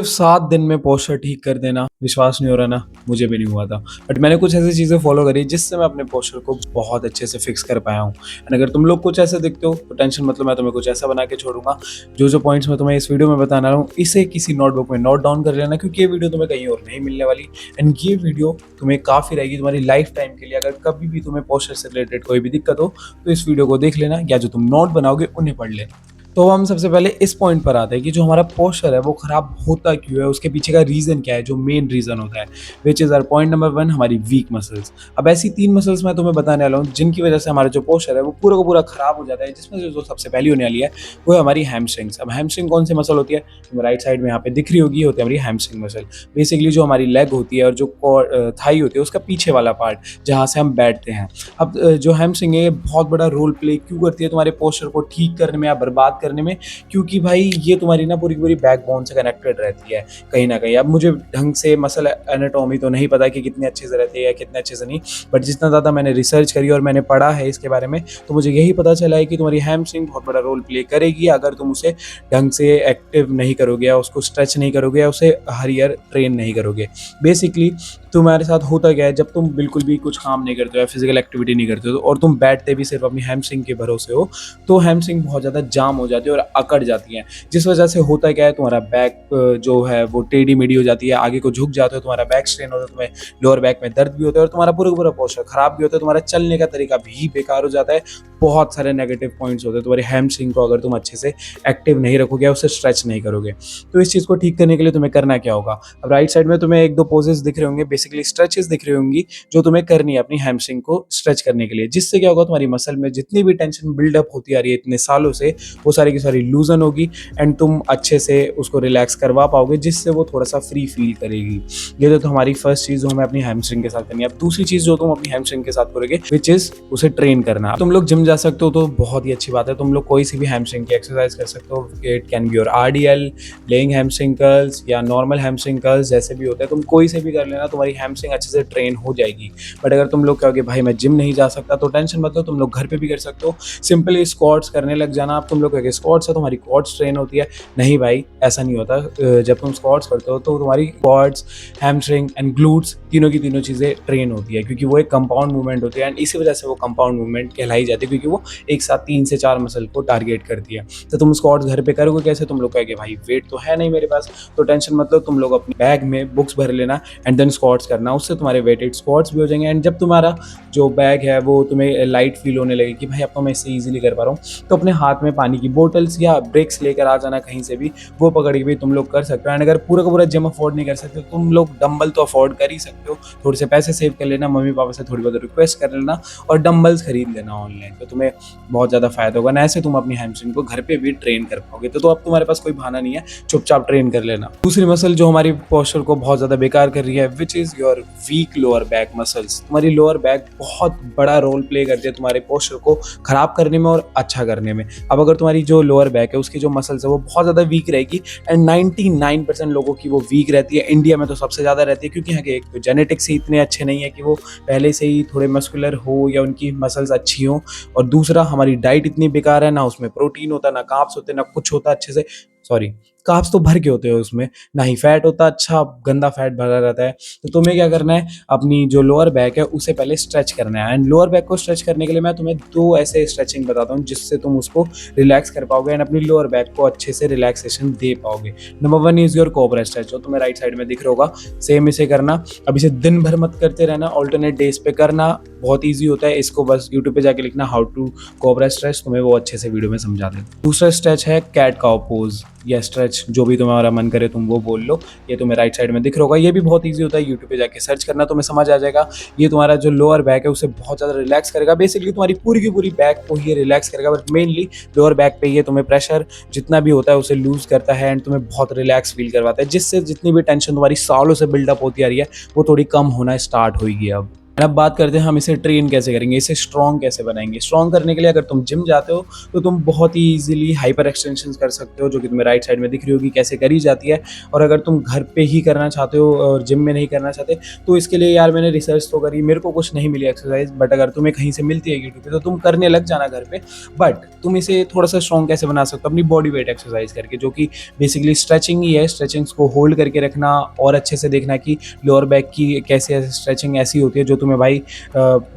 सिर्फ 7 दिन में पोस्चर ठीक कर देना, विश्वास नहीं हो रहा ना, मुझे भी नहीं हुआ था। बट मैंने कुछ ऐसी चीज़ें फ़ॉलो करी जिससे मैं अपने पोस्चर को बहुत अच्छे से फिक्स कर पाया हूँ। एंड अगर तुम लोग कुछ ऐसे दिखते हो तो टेंशन मतलब मैं तुम्हें कुछ ऐसा बना के छोड़ूँगा। जो पॉइंट्स मैं तुम्हें इस वीडियो में बताने रहा हूँ, इसे किसी नोटबुक में नोट डाउन कर लेना, क्योंकि ये वीडियो तुम्हें कहीं और नहीं मिलने वाली। एंड ये वीडियो तुम्हें काफ़ी रहेगी तुम्हारी लाइफ टाइम के लिए। अगर कभी भी तुम्हें पोस्चर से रिलेटेड कोई भी दिक्कत हो तो इस वीडियो को देख लेना, या जो तुम नोट बनाओगे उन्हें पढ़ लेना। तो हम सबसे पहले इस पॉइंट पर आते हैं कि जो हमारा पोस्चर है वो खराब होता क्यों है, उसके पीछे का रीज़न क्या है, जो मेन रीज़न होता है, which is our point number 1, हमारी वीक मसल्स। अब ऐसी 3 मसल्स मैं तुम्हें बताने वाला हूँ जिनकी वजह से हमारा जो पोस्चर है वो पूरा का पूरा खराब हो जाता है, जिसमें से जो सबसे पहली होने वाली है वो है हमारी हैमस्ट्रिंग्स। अब हैमस्ट्रिंग कौन सी मसल होती है, तुम्हें राइट साइड में यहाँ पे दिख रही होगी, होती है हमारी हैमस्ट्रिंग मसल। बेसिकली जो हमारी लेग होती है और जो थाई होती है उसका पीछे वाला पार्ट जहाँ से हम बैठते हैं। अब जो हैमस्ट्रिंग है ये बहुत बड़ा रोल प्ले क्यों करती है तुम्हारे पोस्चर को ठीक करने में या बर्बाद करने में, क्योंकि भाई ये तुम्हारी ना पूरी की पूरी बैकबोन से कनेक्टेड रहती है कहीं ना कहीं। अब मुझे ढंग से मसल एनाटॉमी तो नहीं पता कि कितने अच्छे से रहती है या कितने अच्छे से नहीं, बट जितना ज़्यादा मैंने रिसर्च करी और मैंने पढ़ा है इसके बारे में तो मुझे यही पता चला है कि तुम्हारी हैमस्ट्रिंग बहुत बड़ा रोल प्ले करेगी अगर तुम उसे ढंग से एक्टिव नहीं करोगे या उसको स्ट्रेच नहीं करोगे या उसे हर ईयर ट्रेन नहीं करोगे। बेसिकली तुम्हारे साथ होता क्या है, जब तुम बिल्कुल भी कुछ काम नहीं करते हो या फिजिकल एक्टिविटी नहीं करते हो और तुम बैठते भी सिर्फ अपनी हैमस्ट्रिंग के भरोसे हो, तो हैमस्ट्रिंग बहुत ज़्यादा जाम हो जाती है और अकड़ जाती है, जिस वजह से होता क्या है तुम्हारा बैक जो है वो टेढ़ी मेढ़ी हो जाती है, आगे को झुक जाते हो, तुम्हारा बैक स्ट्रेन होता है, तुम्हें लोअर बैक में दर्द भी होता है और तुम्हारा पूरा का पूरा पोस्चर खराब भी होता है, तुम्हारा चलने का तरीका भी बेकार हो जाता है। बहुत सारे नेगेटिव पॉइंट्स होते हैं तुम्हारी हैमस्ट्रिंग को अगर तुम अच्छे से एक्टिव नहीं रखोगे, उसे स्ट्रेच नहीं करोगे। तो इस चीज़ को ठीक करने के लिए तुम्हें करना क्या होगा, अब राइट साइड में तुम्हें एक दो पोजेस दिख रहे होंगे, बेसिकली स्ट्रेचेस दिख रही होंगी जो तुम्हें करनी है अपनी हैमस्ट्रिंग को स्ट्रेच करने के लिए, जिससे क्या होगा तुम्हारी मसल में जितनी भी टेंशन बिल्डअप होती आ रही है इतने सालों से वो सारी की सारी लूजन होगी एंड तुम अच्छे से उसको रिलैक्स करवा पाओगे, जिससे वो थोड़ा सा फ्री फील करेगी। ये तो हमारी फर्स्ट चीज़ जो हमें अपनी हैमस्ट्रिंग के साथ करनी है। अब दूसरी चीज़ जो तुम अपनी हैमस्ट्रिंग के साथ करोगे विच इज़ उसे ट्रेन करना। तुम लोग जिम जा सकते हो तो बहुत ही अच्छी बात है, तुम लोग कोई सी भी हैमस्ट्रिंग की एक्सरसाइज कर सकते हो। It can be your RDL, lying hamstring curls या नॉर्मल हैमस्ट्रिंग कर्ल्स, जैसे भी होते हैं तुम कोई से भी कर लेना, तुम्हारी हैमस्ट्रिंग अच्छे से ट्रेन हो जाएगी। बट अगर तुम लोग कहोगे भाई मैं जिम नहीं जा सकता, तो टेंशन मत लो, तुम लोग घर पे भी कर सकते हो। सिंपली स्क्वाट्स करने लग जाना। अब तुम लोग कहोगे स्क्वाट्स है तुम्हारी क्वाड्स ट्रेन होती है, नहीं भाई ऐसा नहीं होता। जब तुम स्क्वाट्स करते हो तो तुम्हारी क्वाड्स, हैमस्ट्रिंग एंड ग्लूट्स तीनों की तीनों चीज़ें ट्रेन होती है, क्योंकि वो एक कंपाउंड मूवमेंट होती है एंड इसी वजह से वो कंपाउंड मूवमेंट कहलाई जाती है, क्योंकि वो एक साथ 3 से 4 मसल को टारगेट करती है। तो तुम स्क्वाट्स घर पे करोगे कैसे, तुम लोग कहोगे भाई वेट तो है नहीं मेरे पास, तो टेंशन मत लो, तुम लोग अपने बैग में बुक्स भर लेना एंड देन स्क्वाट्स करना, उससे तुम्हारे वेटेड स्क्वाट्स भी हो जाएंगे। एंड जब तुम्हारा जो बैग है वो तुम्हें लाइट फील होने लगे कि भाई अब तो मैं इससे ईजिली कर पा रहा हूँ, तो अपने हाथ में पानी की बोटल्स या ब्रेक्स लेकर आ जाना कहीं से भी, वो पकड़ के भी तुम लोग कर सकते हो। एंड अगर पूरा का पूरा जिम अफोर्ड नहीं कर सकते तो तुम लोग डंबल तो अफोर्ड कर ही सकते हो, थोड़े से पैसे सेव कर लेना, मम्मी पापा से थोड़ी बहुत रिक्वेस्ट कर लेना और डंबल्स खरीद लेना ऑनलाइन, तो तुम्हें बहुत ज़्यादा फायदा होगा। ना ऐसे तुम अपनी हैमस्ट्रिंग को घर पे भी ट्रेन कर पाओगे। तो अब तुम्हारे पास कोई बहाना नहीं है, चुपचाप ट्रेन कर लेना। दूसरी मसल जो हमारी पोस्चर को बहुत ज़्यादा बेकार कर रही है which is your weak lower back muscles. तुम्हारी लोअर बैक बहुत बड़ा रोल प्ले करती है तुम्हारे पोस्चर को खराब करने में और अच्छा करने में। अब अगर तुम्हारी जो लोअर बैक है उसकी जो मसल्स है वो बहुत ज़्यादा वीक रहेगी एंड 99% लोगों की वो वीक रहती है, इंडिया में तो सबसे ज़्यादा रहती है, क्योंकि यहाँ के एक तो जेनेटिक्स ही इतने अच्छे नहीं है कि वो पहले से ही थोड़े मस्कुलर हो या उनकी मसल्स अच्छी हो, और दूसरा हमारी डाइट इतनी बेकार है, ना उसमें प्रोटीन होता, ना कार्ब्स होते, ना कुछ होता अच्छे से, सॉरी कार्ब्स तो भर के होते हैं उसमें, ना ही फैट होता, अच्छा गंदा फैट भरा रहता है। तो तुम्हें क्या करना है, अपनी जो लोअर बैक है उसे पहले स्ट्रेच करना है एंड लोअर बैक को स्ट्रेच करने के लिए मैं तुम्हें 2 ऐसे स्ट्रेचिंग बताता हूँ जिससे तुम उसको रिलैक्स कर पाओगे एंड अपनी लोअर बैक को अच्छे से रिलैक्सेशन दे पाओगे। Number 1 is your cobra stretch, जो तुम्हें राइट साइड में दिख रहा होगा, सेम इसे करना। अब इसे दिन भर मत करते रहना, ऑल्टरनेट डेज पे करना, बहुत ईजी होता है। इसको बस यूट्यूब पे जाके लिखना हाउ टू कोबरा स्ट्रेच, तुम्हें वो अच्छे से वीडियो में समझा दें। दूसरा स्ट्रेच है कैट काउ पोज या स्ट्रेच, जो भी तुम्हारा मन करे तुम वो बोल लो, ये तुम्हें राइट साइड में दिख रहा होगा, ये भी बहुत इजी होता है, यूट्यूब पे जाके सर्च करना तुम्हें समझ आ जाएगा। ये तुम्हारा जो लोअर बैक है उसे बहुत ज़्यादा रिलैक्स करेगा, बेसिकली तुम्हारी पूरी की पूरी बैक को ही रिलैक्स करेगा, बट मेनली लोअर बैक पे ये तुम्हें प्रेशर जितना भी होता है उसे लूज करता है एंड तुम्हें बहुत रिलैक्स फील करवाता है, जिससे जितनी भी टेंशन तुम्हारी सालों से बिल्डअप होती आ रही है वो थोड़ी कम होना स्टार्ट होगी अब। अब बात करते हैं हम इसे ट्रेन कैसे करेंगे, इसे स्ट्रॉन्ग कैसे बनाएंगे। स्ट्रॉन्ग करने के लिए अगर तुम जिम जाते हो तो तुम बहुत ही ईजिली हाइपर एक्सटेंशन कर सकते हो, जो कि तुम्हें राइट साइड में दिख रही होगी कैसे करी जाती है। और अगर तुम घर पे ही करना चाहते हो और जिम में नहीं करना चाहते, तो इसके लिए यार मैंने रिसर्च तो करी, मेरे को कुछ नहीं मिली एक्सरसाइज, बट अगर तुम्हें कहीं से मिलती है यूट्यूब पे तो तुम करने लग जाना घर पे। बट तुम इसे थोड़ा सा स्ट्रॉन्ग कैसे बना सकते हो, अपनी बॉडी वेट एक्सरसाइज करके, जो कि बेसिकली स्ट्रेचिंग ही है। स्ट्रेचिंग्स को होल्ड करके रखना और अच्छे से देखना कि लोअर बैक की कैसे स्ट्रेचिंग ऐसी होती है जो तुम्हें भाई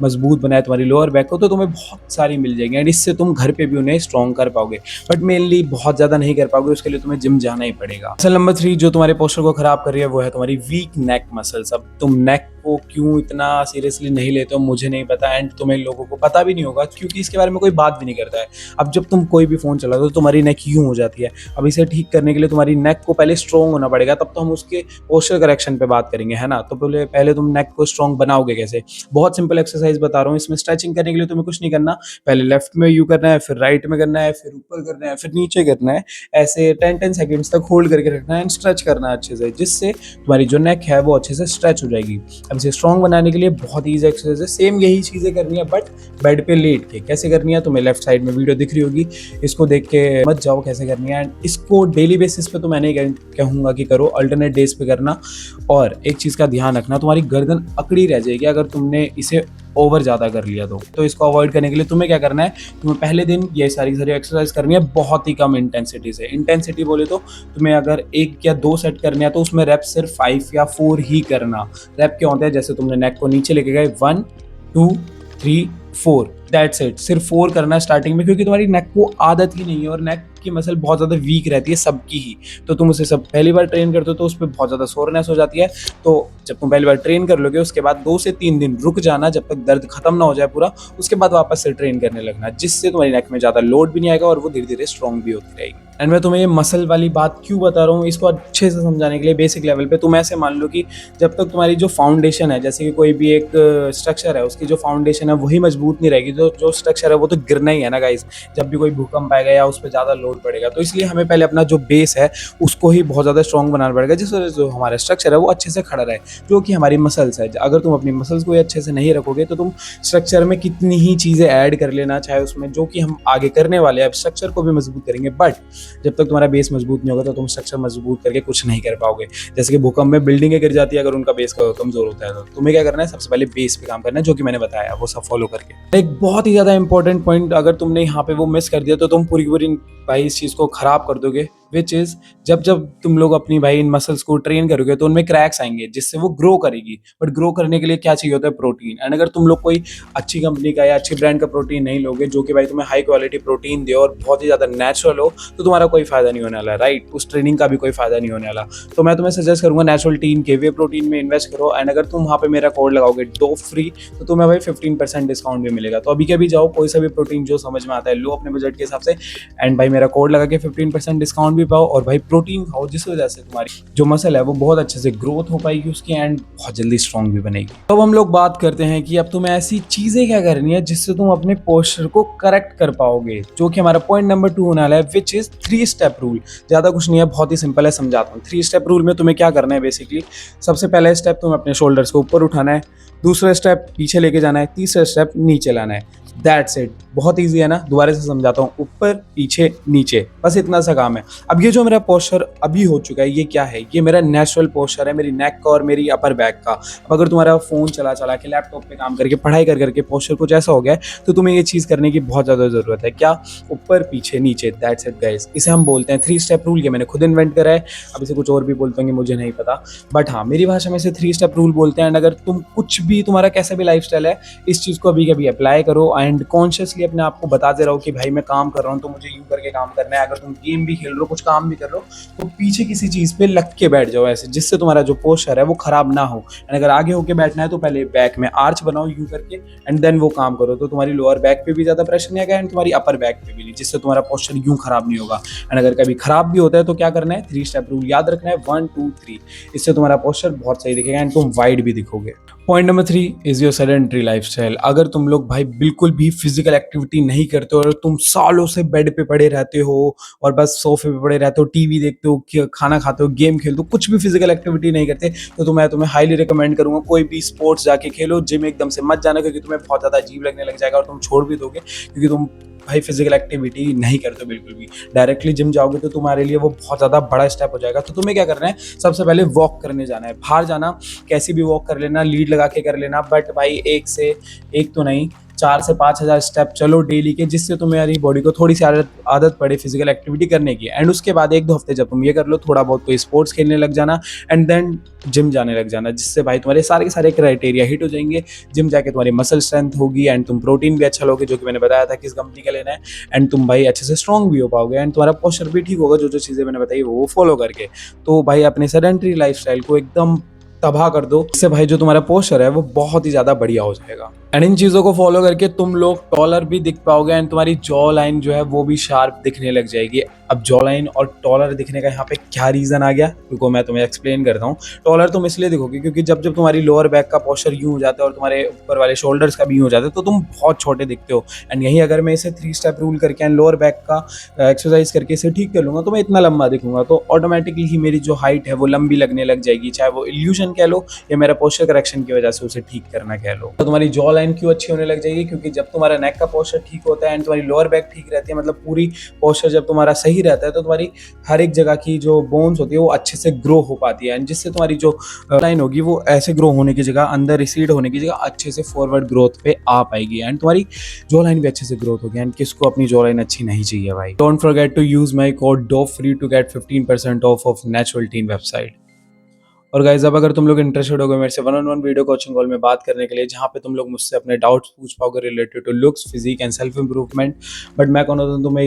मजबूत बनाए तुम्हारी लोअर बैक को, तो तुम्हें बहुत सारी मिल जाएंगी एंड इससे तुम घर पे भी उन्हें स्ट्रॉन्ग कर पाओगे। बट मेनली बहुत ज़्यादा नहीं कर पाओगे, उसके लिए तुम्हें जिम जाना ही पड़ेगा। मसल नंबर 3 जो तुम्हारे पोस्चर को खराब कर रही है वो है तुम्हारी वीक नेक मसल्स। अब तुम नेक को क्यों इतना सीरियसली नहीं लेते हो मुझे नहीं पता, एंड तुम्हें लोगों को पता भी नहीं होगा क्योंकि इसके बारे में कोई बात भी नहीं करता है। अब जब तुम कोई भी फोन चलाते हो तो तुम्हारी नेक यूं हो जाती है। अब इसे ठीक करने के लिए तुम्हारी नेक को पहले स्ट्रॉन्ग होना पड़ेगा, तब तो हम उसके पोस्चर करेक्शन पे बात करेंगे, है ना। तो पहले पहले तुम नेक को स्ट्रॉन्ग बनाओगे कैसे, बहुत सिंपल एक्सरसाइज बता रहा हूँ। इसमें स्ट्रेचिंग करने के लिए तुम्हें कुछ नहीं करना, पहले लेफ्ट में यू करना है, फिर राइट में करना है, फिर ऊपर करना है, फिर नीचे करना है। ऐसे 10-10 सेकंड्स तक होल्ड करके रखना है एंड स्ट्रेच करना है अच्छे से, जिससे तुम्हारी जो नेक है वो अच्छे से स्ट्रेच हो जाएगी। अब इसे स्ट्रॉन्ग बनाने के लिए बहुत ईजी एक्सरसाइज है, सेम यही चीजें करनी है बट बेड पे लेट के। कैसे करनी है तुम्हें लेफ्ट साइड में वीडियो दिख रही होगी, इसको देख के मत जाओ कैसे करनी है। एंड इसको डेली बेसिस पे तो मैं नहीं कहूंगा कि करो, अल्टरनेट डेज पे करना। और एक चीज का ध्यान रखना, तुम्हारी गर्दन अकड़ी रह जाएगी अगर तुमने इसे ओवर ज़्यादा कर लिया तो इसको अवॉइड करने के लिए तुम्हें क्या करना है, तुम्हें पहले दिन ये सारी एक्सरसाइज करनी है बहुत ही कम इंटेंसिटी से। इंटेंसिटी बोले तो तुम्हें अगर 1 या 2 सेट करने हैं तो उसमें रैप सिर्फ 5 या 4 ही करना। रैप क्या होता है, जैसे तुमने नेक को नीचे लेके गए 1 2 3 4, दैट्स इट। सिर्फ 4 करना है स्टार्टिंग में, क्योंकि तुम्हारी नेक को आदत ही नहीं है और नेक की मसल बहुत ज़्यादा वीक रहती है सबकी ही। तो तुम उसे सब पहली बार ट्रेन करते हो तो उस पर बहुत ज़्यादा सोरनेस हो जाती है। तो जब तुम पहली बार ट्रेन कर लोगे उसके बाद 2 से 3 दिन रुक जाना जब तक दर्द खत्म ना हो जाए पूरा, उसके बाद वापस से ट्रेन करने लगना, जिससे तुम्हारी नेक में ज़्यादा लोड भी नहीं आएगा और वो धीरे धीरे स्ट्रॉन्ग भी होती रहेगी। एंड मैं तुम्हें ये मसल वाली बात क्यों बता रहा हूँ, इसको अच्छे से समझाने के लिए बेसिक लेवल पे तुम ऐसे मान लो कि जब तक तुम्हारी जो फाउंडेशन है, जैसे कि कोई भी एक स्ट्रक्चर है, उसकी जो फाउंडेशन है वही मजबूत नहीं रहेगी, जो स्ट्रक्चर है वो तो गिरना ही है ना गाइस, जब भी कोई भूकंप आएगा या उस पर ज़्यादा लोड पड़ेगा। तो इसलिए हमें पहले अपना जो बेस है उसको ही बहुत ज़्यादा स्ट्रॉन्ग बनाना पड़ेगा, जिस वजह से जो हमारा स्ट्रक्चर है वो अच्छे से खड़ा रहे, जो कि हमारी मसल्स है। अगर तुम अपनी मसल्स को अच्छे से नहीं रखोगे तो तुम स्ट्रक्चर में कितनी ही चीज़ें ऐड कर लेना चाहे उसमें, जो कि हम आगे करने वाले हैं, स्ट्रक्चर को भी मजबूत करेंगे, बट जब तक तुम्हारा बेस मजबूत नहीं होगा तो तुम स्ट्रक्चर मजबूत करके कुछ नहीं कर पाओगे। जैसे कि भूकंप में बिल्डिंगें गिर जाती है अगर उनका बेस कमजोर होता है, तो तुम्हें क्या करना है, सबसे पहले बेस पे काम करना है, जो कि मैंने बताया वो सब फॉलो करके। एक बहुत ही ज्यादा इंपॉर्टेंट पॉइंट अगर तुमने यहाँ पे वो मिस कर दिया तो तुम पूरी पूरी भाई इस चीज को खराब कर दोगे, विच इज जब जब तुम लोग अपनी भाई इन मसल्स को ट्रेन करोगे तो उनमें क्रैक्स आएंगे जिससे वो ग्रो करेगी। बट ग्रो करने के लिए क्या चाहिए होता है, प्रोटीन। एंड अगर तुम लोग कोई अच्छी कंपनी का या अच्छी ब्रांड का प्रोटीन नहीं लोगे, जो कि भाई तुम्हें हाई क्वालिटी प्रोटीन दे और बहुत ही ज्यादा नेचुरल हो, तो तुम्हारा कोई फायदा नहीं होने वाला, राइट। उस ट्रेनिंग का भी कोई फायदा नहीं होने वाला। तो मैं तुम्हें सजेस्ट करूंगा नेचुरल टीन के वे प्रोटीन में इन्वेस्ट करो। एंड अगर तुम वहाँ पे मेरा कोड लगाओगे डोप फ्री, तो तुम्हें भाई 15% डिस्काउंट भी मिलेगा। तो अभी के भी जाओ, कोई सा भी प्रोटीन जो समझ में आता है लो अपने बजट के हिसाब से, एंड भाई मेरा कोड लगा के 15% डिस्काउंट भी पाओ और भाई प्रोटीन खाओ, जिस वजह से तुम्हारी जो मसल है वो बहुत अच्छे से ग्रोथ हो पाएगी उसकी एंड बहुत जल्दी स्ट्रॉन्ग भी बनेगी। तो अब हम लोग बात करते हैं कि अब तुम्हें ऐसी चीजें क्या करनी है जिससे तुम अपने पोस्चर को करेक्ट कर पाओगे, जो कि हमारा पॉइंट नंबर 2 होने वाला है, विच इज 3 स्टेप रूल। ज्यादा कुछ नहीं है, बहुत ही सिंपल है, समझाता हूँ। 3 स्टेप रूल में तुम्हें क्या करना है, बेसिकली सबसे पहला स्टेप तुम्हें अपने शोल्डर्स को ऊपर उठाना है, दूसरा स्टेप पीछे लेके जाना है, तीसरा स्टेप नीचे लाना है। दैट्स इट, बहुत ईजी है ना। दोबारा से समझाता हूँ, ऊपर पीछे नीचे, बस इतना सा काम है। अब ये जो मेरा पोस्चर अभी हो चुका है, ये क्या है, ये मेरा नेचुरल पोस्चर है, मेरी नेक का और मेरी अपर बैक का। अब अगर तुम्हारा फोन चला चला के, लैपटॉप पे काम करके, पढ़ाई कर करके पोस्चर कुछ ऐसा हो गया है, तो तुम्हें ये चीज़ करने की बहुत ज़्यादा ज़रूरत है। क्या, ऊपर पीछे नीचे, दैट्स इट गाइस। इसे हम बोलते हैं 3 स्टेप रूल। ये मैंने खुद इन्वेंट करा है, अब इसे कुछ और भी बोलते होंगे मुझे नहीं पता, बट हाँ मेरी भाषा में इसे 3 स्टेप रूल बोलते हैं। एंड अगर तुम कुछ भी, तुम्हारा कैसा भी लाइफस्टाइल है, इस चीज़ को अभी कभी अप्लाई करो एंड कॉन्शियसली अपने आप को बताते रहो कि भाई मैं काम कर रहा हूँ तो मुझे यूं करके काम करना है। अगर तुम गेम भी खेल रहे हो, कुछ काम भी कर रहे हो, तो पीछे किसी चीज पे लग के बैठ जाओ ऐसे, जिससे तुम्हारा जो पोस्चर है वो खराब ना हो। एंड अगर आगे होके बैठना है तो पहले बैक में आर्च बनाओ यूं करके एंड देन वो काम करो, तो तुम्हारी लोअर बैक पे भी ज्यादा प्रेशर नहीं आएगा एंड तुम्हारी अपर बैक पे भी नहीं, जिससे तुम्हारा पोस्चर यूं खराब नहीं होगा। एंड अगर कभी खराब भी होता है तो क्या करना है, 3 स्टेप रूल याद रखना है, 1 2 3। इससे तुम्हारा पोस्चर बहुत सही दिखेगा एंड तुम वाइड भी दिखोगे। Point number 3 is your sedentary lifestyle. अगर तुम लोग भाई बिल्कुल भी फिज़िकल एक्टिविटी नहीं करते हो और तुम सालों से बेड पे पड़े रहते हो और बस सोफ़े पे पड़े रहते हो, टीवी देखते हो, खाना खाते हो, गेम खेलते हो, कुछ भी फिज़िकल एक्टिविटी नहीं करते, तो मैं तुम्हें हाईली रिकमेंड करूँगा कोई भी स्पोर्ट्स जाके खेलो। जिम एकदम से मत जाना क्योंकि तुम्हें बहुत ज़्यादा अजीब लगने लग जाएगा और तुम छोड़ भी दोगे क्योंकि तुम भाई फिज़िकल एक्टिविटी नहीं करते हो बिल्कुल भी। डायरेक्टली जिम जाओगे तो तुम्हारे लिए वो बहुत ज़्यादा बड़ा स्टेप हो जाएगा। तो तुम्हें क्या करना है, सबसे पहले वॉक करने जाना है। बाहर जाना, कैसी भी वॉक कर लेना, लीड लगा के कर लेना, बट भाई एक तो नहीं, 4 से 5 हज़ार स्टेप चलो डेली के, जिससे तुम्हारी बॉडी को थोड़ी सी आदत पड़े फिजिकल एक्टिविटी करने की। एंड उसके बाद 1-2 हफ्ते जब तुम ये कर लो, थोड़ा बहुत कोई स्पोर्ट्स खेलने लग जाना एंड देन जिम जाने लग जाना, जिससे भाई तुम्हारे सारे के सारे क्राइटेरिया हिट हो जाएंगे। जिम जाके तुम्हारी मसल स्ट्रेंथ होगी एंड तुम प्रोटीन भी अच्छा लोगे, जो कि मैंने बताया था किस कंपनी का लेना है, एंड तुम भाई अच्छे से स्ट्रॉन्ग भी हो पाओगे एंड तुम्हारा पोस्चर भी ठीक होगा, जो जो चीज़ें मैंने बताई वो फॉलो करके। तो भाई अपने सेडेंटरी लाइफस्टाइल को एकदम तबाह कर दो, इससे भाई जो तुम्हारा पोस्चर है वो बहुत ही ज़्यादा बढ़िया हो जाएगा। एंड इन चीज़ों को फॉलो करके तुम लोग टॉलर भी दिख पाओगे एंड तुम्हारी जॉ लाइन जो है वो भी शार्प दिखने लग जाएगी। अब जॉ लाइन और टॉलर दिखने का यहाँ पे क्या रीज़न आ गया, क्योंकि मैं तुम्हें एक्सप्लेन करता हूँ। टॉलर तुम इसलिए दिखोगे क्योंकि जब जब तुम्हारी लोअर बैक का पोस्चर यूँ हो जाता है और तुम्हारे ऊपर वाले शोल्डर्स का भी यूँ हो जाता है, तो तुम बहुत छोटे दिखते हो। एंड यहीं अगर मैं इसे 3 स्टेप रूल करके एंड लोअर बैक का एक्सरसाइज करके इसे ठीक कर लूँगा, तो मैं इतना लंबा दिखूंगा, तो ऑटोमेटिकली ही मेरी जो हाइट है वो लंबी लगने लग जाएगी। चाहे वो इल्यूजन कह लो या मेरा पोस्चर करेक्शन की वजह से उसे ठीक करना कह लो। तो तुम्हारी जॉ लाइन क्यों अच्छी होने लग जाएगी, क्योंकि जब तुम्हारा नेक का पोस्चर ठीक होता है एंड तुम्हारी लोअर बैक ठीक रहती है, मतलब पूरी पोस्चर जब तुम्हारा सही रहता है, तो तुम्हारी हर एक जगह की जो बोन्स होती है वो अच्छे से ग्रो हो पाती है एंड जिससे तुम्हारी जो लाइन होगी वो ऐसे ग्रो होने की जगह, अंदर रिसीड होने की जगह अच्छे से फॉरवर्ड ग्रोथ पे आ पाएगी एंड तुम्हारी जॉ लाइन भी अच्छे से ग्रोथ होगी। एंड किसको अपनी जॉ लाइन अच्छी नहीं चाहिए भाई। Don't forget to use my code DOFREE to get 15% off natural teen website. और गाइज अब अगर तुम लोग इंटरेस्टेड हो गए मेरे से 1-on-1 वीडियो कोचिंग कॉल में बात करने के लिए, जहाँ पे तुम लोग मुझसे अपने डाउट्स पूछ पाओगे related to looks, physique and self improvement, but मैं कौन होता हूँ तुम्हें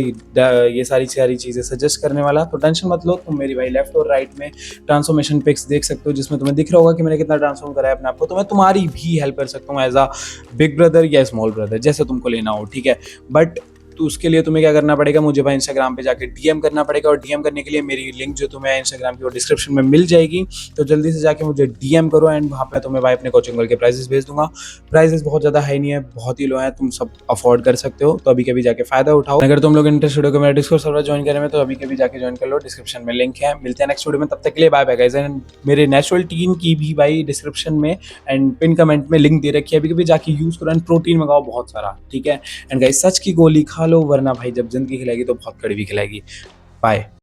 ये सारी चीज़ें सजेस्ट करने वाला। तो टेंशन मत लो, तुम मेरी भाई लेफ्ट और राइट में ट्रांसफॉर्मेशन पिक्स देख सकते हो, जिसमें तुम्हें दिख रहा होगा कि मैंने कितना ट्रांसफॉर्म करा है अपने आप को। तो मैं तुम्हारी भी हेल्प कर सकता हूँ एज अ बिग ब्रदर या स्मॉल ब्रदर, जैसे तुमको लेना हो, ठीक है। बट तो उसके लिए तुम्हें क्या करना पड़ेगा, मुझे भाई इंस्टाग्राम पे जाके डीएम करना पड़ेगा, और डीएम करने के लिए मेरी लिंक जो तुम्हें इंस्टाग्राम की वो डिस्क्रिप्शन में मिल जाएगी। तो जल्दी से जाके मुझे डीएम करो एंड वहाँ पे तुम्हें भाई अपने कोचिंग कॉल के प्राइसेस भेज दूंगा। प्राइसेस बहुत ज़्यादा हाई नहीं है, बहुत ही लो है, तुम सब अफोर्ड कर सकते हो, तो अभी कभी जाके फायदा उठाओ। अगर तुम लोग इंटरेस्टेड हो मेरा डिस्कॉर्ड सर्वर ज्वाइन करने में, तो अभी कभी जाके ज्वाइन कर लो, डिस्क्रिप्शन में लिंक है। मिलते हैं नेक्स्ट वीडियो में, तब तक के लिए बाय बाय गाइस। एंड मेरे नेचुरल टीन की भी भाई डिस्क्रिप्शन में एंड पिन कमेंट में लिंक दे रखी है, अभी कभी जाके यूज करो एंड प्रोटीन मंगाओ बहुत सारा, ठीक है। एंड गाइस सच की गोली खा लो, वरना भाई जब जिंदगी खिलाएगी तो बहुत कड़वी खिलाएगी। बाय।